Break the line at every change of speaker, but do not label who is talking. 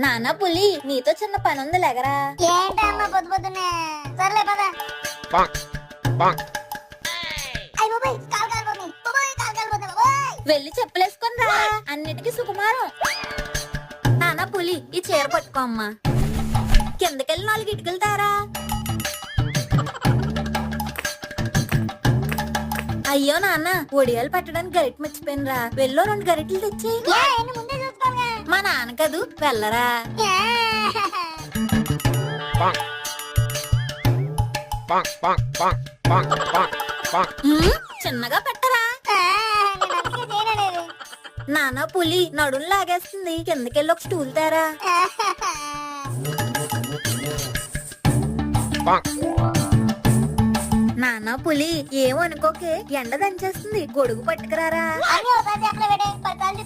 నానా పులి నీతో చిన్న పని ఉంది లేగరా.
ఏంటమ్మా పొద్దు పొద్దున్నే? సర్లే పద. అయ్య బాబాయ్, కాలు కాలిపోతుంది. బాబాయ్, కాలు కాలిపోతుంది. బాబాయ్,
వెళ్ళి చెప్పులేసుకొని రా, అన్నిటికీ సుకుమారం. నానా పులి ఈ చీర పట్టుకో అమ్మా. కిందకెళ్ళి 4 ఇటుకలు తారా. అయ్యో నాన్న, ఒడియాలు పెట్టడానికి గరిట మర్చిపోయినరా. వెళ్ళో 2 గరిటలు తెచ్చి.
ఏ ఎన్ని ముందే చూసుకోగా.
మా నాన్న కదూ, వెళ్ళరా. చిన్నగా పెట్టరా. నానా పులి నడుం లాగేస్తుంది, కిందకెళ్ళి ఒక స్టూల్ తారా. నానా పులి ఏమనుకోకే, ఎండ దంచేస్తుంది, గొడుగు పట్టుకురారా.
అని ఒకసారి చెప్పలే, 10 సార్లు